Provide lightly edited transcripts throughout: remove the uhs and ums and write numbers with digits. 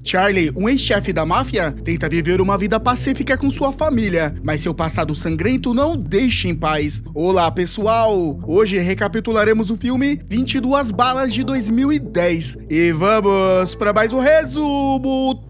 Charlie, um ex-chefe da máfia, tenta viver uma vida pacífica com sua família, mas seu passado sangrento não o deixa em paz. Olá, pessoal! Hoje recapitularemos o filme 22 Balas de 2010 e vamos para mais um resumo.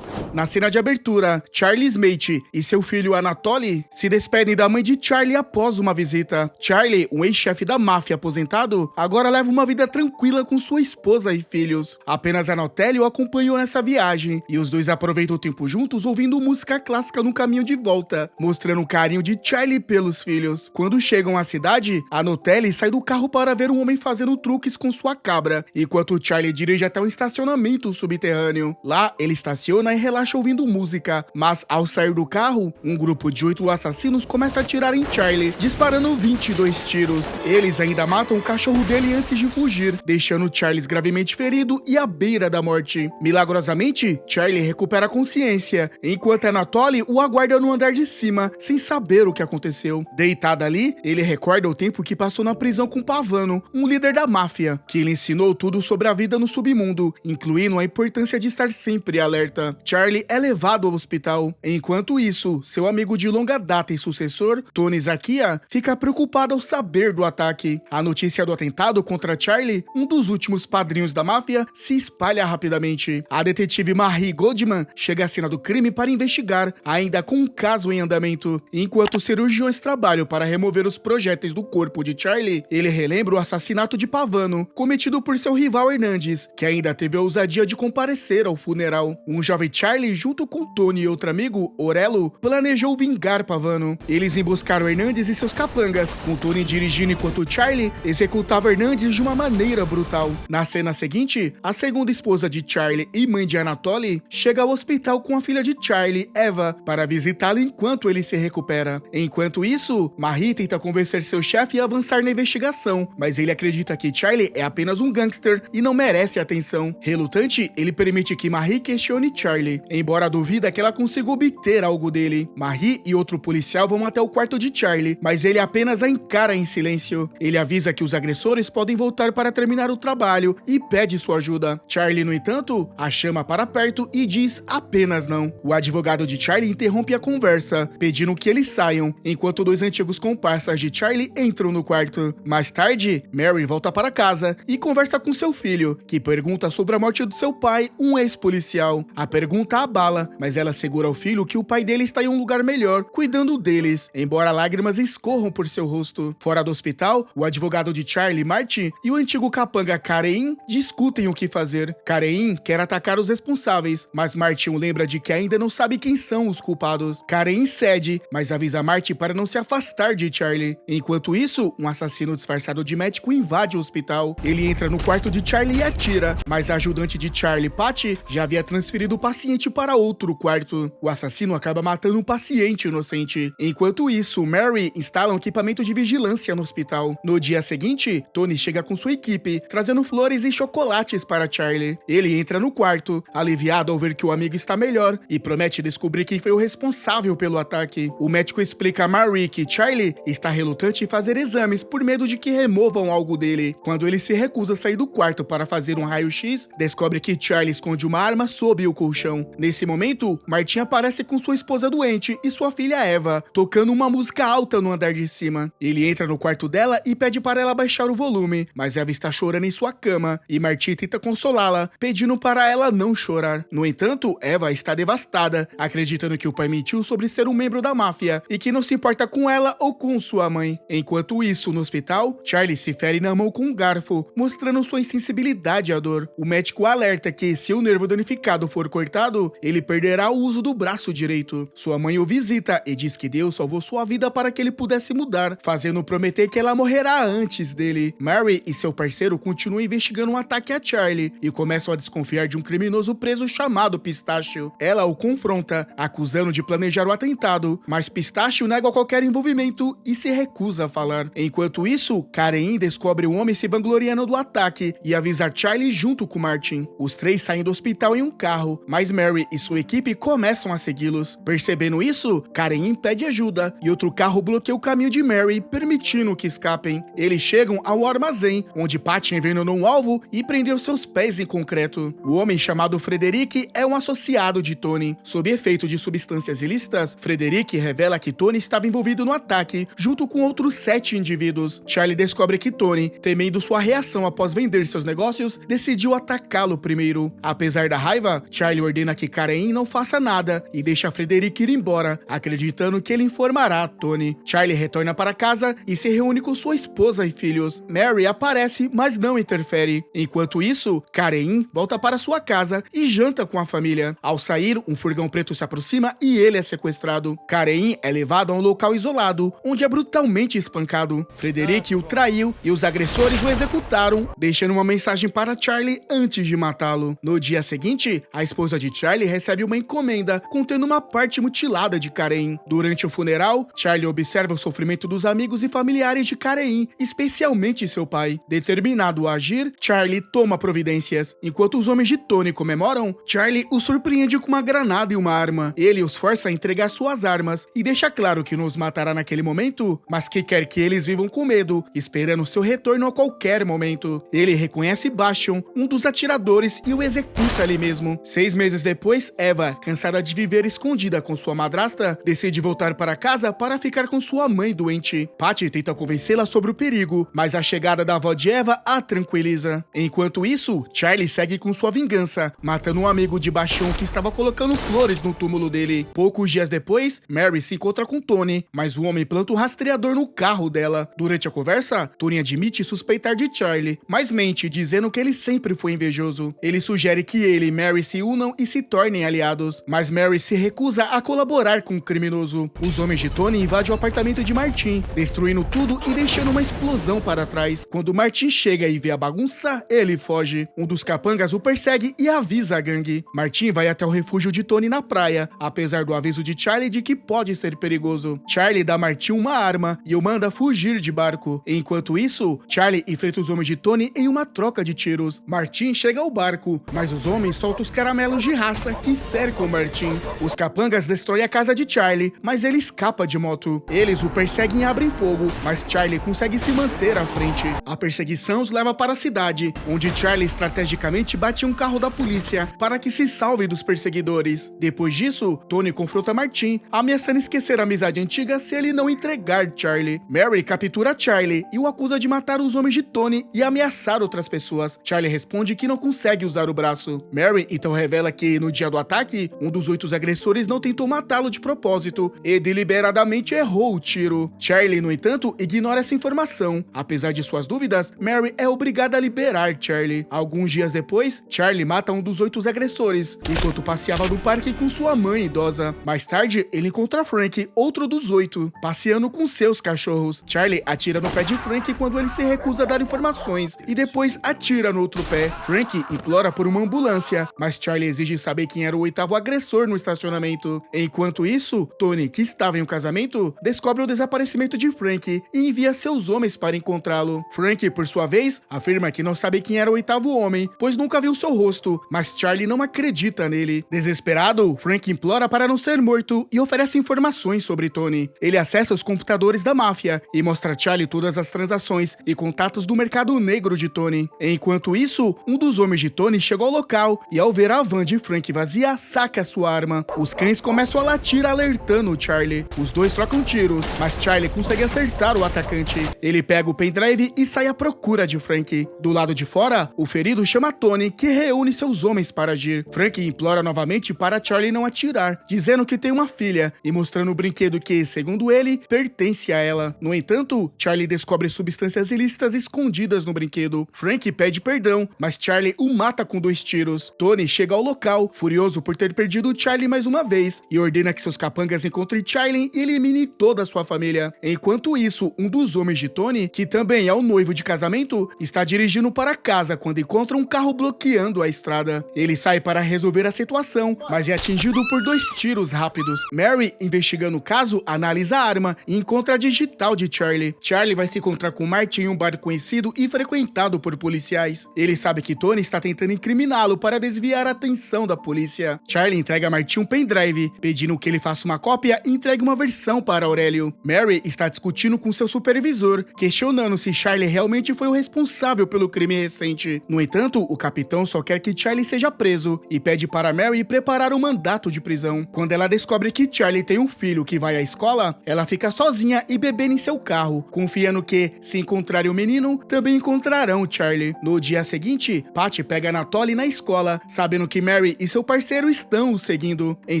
Na cena de abertura, Charlie Smith e seu filho Anatoly se despedem da mãe de Charlie após uma visita. Charlie, um ex-chefe da máfia aposentado, agora leva uma vida tranquila com sua esposa e filhos. Apenas Anatoly o acompanhou nessa viagem e os dois aproveitam o tempo juntos ouvindo música clássica no caminho de volta, mostrando o carinho de Charlie pelos filhos. Quando chegam à cidade, Anatoly sai do carro para ver um homem fazendo truques com sua cabra, enquanto Charlie dirige até um estacionamento subterrâneo. Lá, ele estaciona e relaxa ouvindo música, mas ao sair do carro, um grupo de 8 assassinos começa a atirar em Charlie, disparando 22 tiros. Eles ainda matam o cachorro dele antes de fugir, deixando Charlie gravemente ferido e à beira da morte. Milagrosamente, Charlie recupera a consciência, enquanto Anatoly o aguarda no andar de cima, sem saber o que aconteceu. Deitado ali, ele recorda o tempo que passou na prisão com Pavano, um líder da máfia, que lhe ensinou tudo sobre a vida no submundo, incluindo a importância de estar sempre alerta. Charlie é levado ao hospital. Enquanto isso, seu amigo de longa data e sucessor, Tony Zakia, fica preocupado ao saber do ataque. A notícia do atentado contra Charlie, um dos últimos padrinhos da máfia, se espalha rapidamente. A detetive Marie Goldman chega à cena do crime para investigar, ainda com um caso em andamento. Enquanto os cirurgiões trabalham para remover os projéteis do corpo de Charlie, ele relembra o assassinato de Pavano, cometido por seu rival Hernandes, que ainda teve a ousadia de comparecer ao funeral. Um jovem Charlie, junto com Tony e outro amigo, Orello, planejou vingar Pavano. Eles emboscaram Hernandes e seus capangas, com Tony dirigindo enquanto Charlie executava Hernandes de uma maneira brutal. Na cena seguinte, a segunda esposa de Charlie e mãe de Anatoly chega ao hospital com a filha de Charlie, Eva, para visitá-lo enquanto ele se recupera. Enquanto isso, Marie tenta convencer seu chefe a avançar na investigação, mas ele acredita que Charlie é apenas um gangster e não merece atenção. Relutante, ele permite que Marie questione Charlie, embora duvida que ela consiga obter algo dele. Marie e outro policial vão até o quarto de Charlie, mas ele apenas a encara em silêncio. Ele avisa que os agressores podem voltar para terminar o trabalho e pede sua ajuda. Charlie, no entanto, a chama para perto e diz apenas não. O advogado de Charlie interrompe a conversa, pedindo que eles saiam, enquanto dois antigos comparsas de Charlie entram no quarto. Mais tarde, Mary volta para casa e conversa com seu filho, que pergunta sobre a morte do seu pai, um ex-policial. A pergunta abala, mas ela assegura ao filho que o pai dele está em um lugar melhor, cuidando deles, embora lágrimas escorram por seu rosto. Fora do hospital, o advogado de Charlie, Martin, e o antigo capanga Karein discutem o que fazer. Karein quer atacar os responsáveis, mas Martin o lembra de que ainda não sabe quem são os culpados. Karein cede, mas avisa Martin para não se afastar de Charlie. Enquanto isso, um assassino disfarçado de médico invade o hospital. Ele entra no quarto de Charlie e atira, mas a ajudante de Charlie, Patty, já havia transferido o paciente para outro quarto. O assassino acaba matando um paciente inocente. Enquanto isso, Mary instala um equipamento de vigilância no hospital. No dia seguinte, Tony chega com sua equipe, trazendo flores e chocolates para Charlie. Ele entra no quarto, aliviado ao ver que o amigo está melhor, e promete descobrir quem foi o responsável pelo ataque. O médico explica a Marie que Charlie está relutante em fazer exames por medo de que removam algo dele. Quando ele se recusa a sair do quarto para fazer um raio-x, descobre que Charlie esconde uma arma sob o colchão. Nesse momento, Martin aparece com sua esposa doente e sua filha Eva, tocando uma música alta no andar de cima. Ele entra no quarto dela e pede para ela baixar o volume, mas Eva está chorando em sua cama, e Martin tenta consolá-la, pedindo para ela não chorar. No entanto, Eva está devastada, acreditando que o pai mentiu sobre ser um membro da máfia e que não se importa com ela ou com sua mãe. Enquanto isso, no hospital, Charlie se fere na mão com um garfo, mostrando sua insensibilidade à dor. O médico alerta que, se o nervo danificado for cortado, ele perderá o uso do braço direito. Sua mãe o visita e diz que Deus salvou sua vida para que ele pudesse mudar, fazendo prometer que ela morrerá antes dele. Mary e seu parceiro continuam investigando um ataque a Charlie e começam a desconfiar de um criminoso preso chamado Pistacho. Ela o confronta, acusando de planejar o atentado, mas Pistacho nega qualquer envolvimento e se recusa a falar. Enquanto isso, Karein descobre um homem se vangloriando do ataque e avisa Charlie junto com Martin. Os três saem do hospital em um carro, mas Mary e sua equipe começam a segui-los. Percebendo isso, Karein pede ajuda e outro carro bloqueia o caminho de Mary, permitindo que escapem. Eles chegam ao armazém, onde Patty envenenou um alvo e prendeu seus pés em concreto. O homem chamado Frederico Frederic é um associado de Tony. Sob efeito de substâncias ilícitas, Frederic revela que Tony estava envolvido no ataque, junto com outros 7 indivíduos. Charlie descobre que Tony, temendo sua reação após vender seus negócios, decidiu atacá-lo primeiro. Apesar da raiva, Charlie ordena que Karen não faça nada e deixa Frederic ir embora, acreditando que ele informará a Tony. Charlie retorna para casa e se reúne com sua esposa e filhos. Mary aparece, mas não interfere. Enquanto isso, Karen volta para sua casa e janta com a família. Ao sair, um furgão preto se aproxima e ele é sequestrado. Karen é levado a um local isolado, onde é brutalmente espancado. Frederic o traiu e os agressores o executaram, deixando uma mensagem para Charlie antes de matá-lo. No dia seguinte, a esposa de Charlie recebe uma encomenda contendo uma parte mutilada de Karen. Durante o funeral, Charlie observa o sofrimento dos amigos e familiares de Karen, especialmente seu pai. Determinado a agir, Charlie toma providências. Enquanto os homens de Tony comemoram, Charlie os surpreende com uma granada e uma arma. Ele os força a entregar suas armas e deixa claro que não os matará naquele momento, mas que quer que eles vivam com medo, esperando seu retorno a qualquer momento. Ele reconhece Bastion, um dos atiradores, e o executa ali mesmo. 6 meses depois, Eva, cansada de viver escondida com sua madrasta, decide voltar para casa para ficar com sua mãe doente. Patty tenta convencê-la sobre o perigo, mas a chegada da avó de Eva a tranquiliza. Enquanto isso, Charlie segue com sua vingança, matando um amigo de Bastion que estava colocando flores no túmulo dele. Poucos dias depois, Mary se encontra com Tony, mas o homem planta um rastreador no carro dela. Durante a conversa, Tony admite suspeitar de Charlie, mas mente, dizendo que ele sempre foi invejoso. Ele sugere que ele e Mary se unam e se tornem aliados, mas Mary se recusa a colaborar com o criminoso. Os homens de Tony invadem o apartamento de Martin, destruindo tudo e deixando uma explosão para trás. Quando Martin chega e vê a bagunça, ele foge. Um dos capangas o persegue e avisa a gangue. Martin vai até o refúgio de Tony na praia, apesar do aviso de Charlie de que pode ser perigoso. Charlie dá a Martin uma arma e o manda fugir de barco. Enquanto isso, Charlie enfrenta os homens de Tony em uma troca de tiros. Martin chega ao barco, mas os homens soltam os caramelos de raça que cercam Martin. Os capangas destroem a casa de Charlie, mas ele escapa de moto. Eles o perseguem e abrem fogo, mas Charlie consegue se manter à frente. A perseguição os leva para a cidade, onde Charlie estrategicamente bate um carro da polícia para que se salve dos perseguidores. Depois disso, Tony confronta Martin, ameaçando esquecer a amizade antiga se ele não entregar Charlie. Mary captura Charlie e o acusa de matar os homens de Tony e ameaçar outras pessoas. Charlie responde que não consegue usar o braço. Mary então revela que, no dia do ataque, um dos 8 agressores não tentou matá-lo de propósito e deliberadamente errou o tiro. Charlie, no entanto, ignora essa informação. Apesar de suas dúvidas, Mary é obrigada a liberar Charlie. Alguns dias depois, Charlie mata um dos 8 agressores, enquanto passeava no parque com sua mãe idosa. Mais tarde, ele encontra Frank, outro dos 8, passeando com seus cachorros. Charlie atira no pé de Frank quando ele se recusa a dar informações, e depois atira no outro pé. Frank implora por uma ambulância, mas Charlie exige saber quem era o 8º agressor no estacionamento. Enquanto isso, Tony, que estava em um casamento, descobre o desaparecimento de Frank e envia seus homens para encontrá-lo. Frank, por sua vez, afirma que não sabe quem era o 8º homem, pois nunca viu seu rosto, mas Charlie não acredita nele. Desesperado, Frank implora para não ser morto e oferece informações sobre Tony. Ele acessa os computadores da máfia e mostra a Charlie todas as transações e contatos do mercado negro de Tony. Enquanto isso, um dos homens de Tony chegou ao local e, ao ver a van de Frank vazia, saca sua arma. Os cães começam a latir, alertando Charlie. Os dois trocam tiros, mas Charlie consegue acertar o atacante. Ele pega o pendrive e sai à procura de Frank. Do lado de fora, o ferido chama Tony, que reúne seus homens para agir. Frank implora novamente para Charlie não atirar, dizendo que tem uma filha e mostrando o brinquedo que, segundo ele, pertence a ela. No entanto, Charlie descobre substâncias ilícitas escondidas no brinquedo. Frank pede perdão, mas Charlie o mata com 2 tiros. Tony chega ao local, furioso por ter perdido Charlie mais uma vez, e ordena que seus capangas encontrem Charlie e elimine toda a sua família. Enquanto isso, um dos homens de Tony, que também é o noivo de casamento, está dirigindo para casa quando encontra um carro bloqueando a estrada. Ele sai para resolver a situação, mas é atingido por 2 tiros rápidos. Mary, investigando o caso, analisa a arma e encontra a digital de Charlie. Charlie vai se encontrar com Martin em um bar conhecido e frequentado por policiais. Ele sabe que Tony está tentando incriminá-lo para desviar a atenção da polícia. Charlie entrega a Martin um pendrive, pedindo que ele faça uma cópia e entregue uma versão para Aurélio. Mary está discutindo com seu supervisor, questionando se Charlie realmente foi o responsável pelo crime recente. No entanto, o capitão só quer que Charlie seja preso e pede para Mary preparar o mandato de prisão. Quando ela descobre que Charlie tem um filho que vai à escola, ela fica sozinha e bebendo em seu carro, confiando que, se encontrarem o menino, também encontrarão Charlie. No dia seguinte, Patty pega Anatoly na escola, sabendo que Mary e seu parceiro estão o seguindo. Em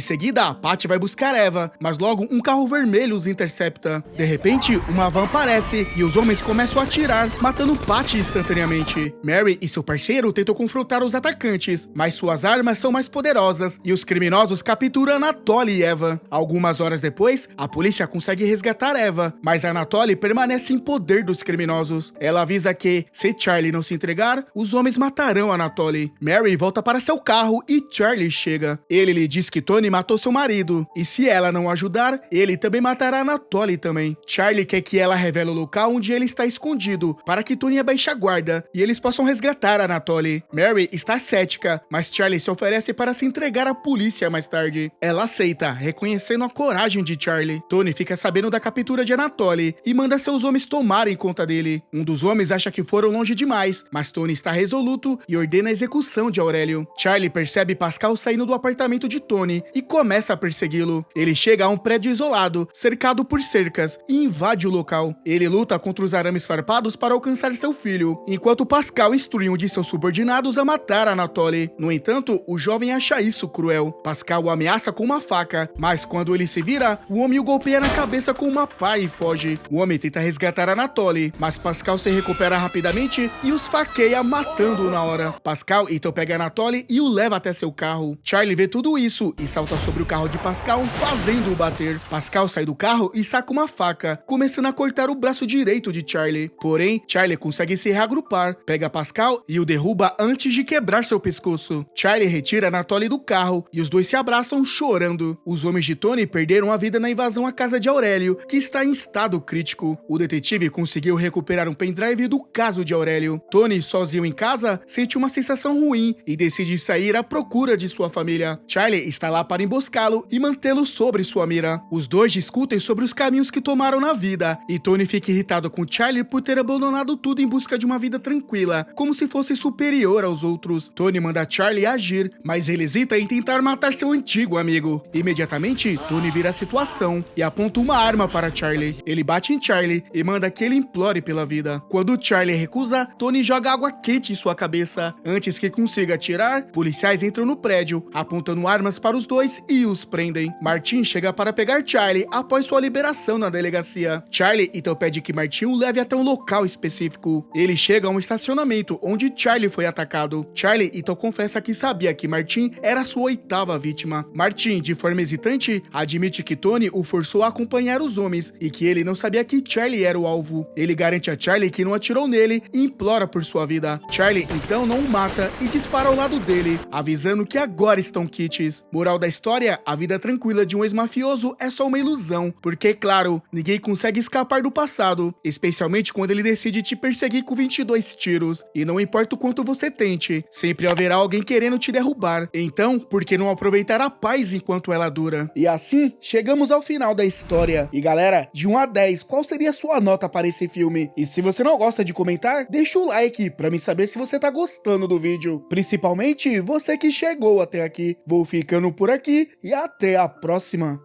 seguida, Patty vai buscar Eva, mas logo um carro vermelho os intercepta. De repente, uma van aparece e os homens começam a atirar, matando Patty instantaneamente. Mary e seu parceiro tentam confrontar os atacantes, mas suas armas são mais poderosas e os criminosos capturam Anatoly e Eva. Algumas horas depois, a polícia consegue resgatar Eva, mas Anatoly permanece em poder dos criminosos. Ela avisa que, se Charlie não se entregar, os homens matarão Anatoly. Mary volta para seu carro e Charlie chega. Ele lhe diz que Tony matou seu marido, e se ela não ajudar, ele também matará Anatoly também. Charlie quer que ela revele o local onde ele está escondido, para que Tony abaixe a guarda, e eles possam resgatar Anatoly. Mary está cética, mas Charlie se oferece para se entregar à polícia mais tarde. Ela aceita, reconhecendo a coragem de Charlie. Tony fica sabendo da captura de Anatoly e manda seus homens tomarem conta dele. Um dos homens acha que foram longe demais, mas Tony está resoluto e ordena a execução de Aurélio. Charlie percebe Pascal saindo do apartamento de Tony e começa a persegui-lo. Ele chega a um prédio isolado, cercado por cercas, e invade o local. Ele luta contra os arames farpados para alcançar seu filho, enquanto Pascal instrui um de seus subordinados a matar Anatoly. No entanto, o jovem acha isso cruel. Pascal o ameaça com uma faca, mas quando ele se vira, o homem o golpeia na cabeça com uma pá e foge. O homem tenta resgatar Anatoly, mas Pascal se recupera rapidamente e os faqueia, matando-o na hora. Pascal então pega Anatoly e o leva até seu carro. Charlie vê tudo isso e salta sobre o carro de Pascal, fazendo-o bater. Pascal sai do carro e saca uma faca, começando a cortar o braço direito de Charlie. Porém, Charlie consegue se reagrupar, pega Pascal e o derruba antes de quebrar seu pescoço. Charlie retira Anatoly do carro e os dois se abraçam chorando. Os homens de Tony perderam a vida na invasão à casa de Aurélio, que está em estado crítico. O detetive conseguiu recuperar um pendrive do caso de Aurélio. Tony, sozinho em casa, sente uma sensação ruim e decide sair à procura de sua família. Charlie está lá para emboscá-lo e mantê-lo sobre sua mira. Os dois discutem sobre os caminhos que tomaram na vida, e Tony fica irritado com Charlie por ter abandonado tudo em busca de uma vida tranquila, como se fosse superior aos outros. Tony manda Charlie agir, mas ele hesita em tentar matar seu antigo amigo. Imediatamente, Tony vira a situação e aponta uma arma para Charlie. Ele bate em Charlie e manda que ele implore pela vida. Quando Charlie recusa, Tony joga água quente em sua cabeça. Antes que consiga atirar, policiais entram no prédio, apontando armas para os dois e os prendem. Martin chega para pegar Charlie após sua liberação na delegacia. Charlie então pede que Martin o leve até um local específico. Ele chega a um estacionamento onde Charlie foi atacado. Charlie então confessa que sabia que Martin era sua oitava vítima. Martin, de forma hesitante, admite que Tony o forçou a acompanhar os homens e que ele não sabia que Charlie era o alvo. Ele garante a Charlie que não atirou nele e implora por sua vida. Charlie então não o mata e dispara ao lado dele, avisando que agora estão quites. Moral da história: a vida tranquila de um ex-mafioso é só uma ilusão, porque, claro, ninguém consegue escapar do passado, especialmente quando ele decide te perseguir com 22 tiros. E não importa o quanto você tente, sempre haverá alguém querendo te derrubar. Então, por que não aproveitar a paz enquanto ela dura? E assim, chegamos ao final da história. E galera, de 1 a 10, qual seria a sua nota para esse filme? E se você não gosta de comentar, deixa o like pra mim saber se você tá gostando do vídeo. Principalmente você que chegou até aqui. Vou ficando por aqui e até a próxima.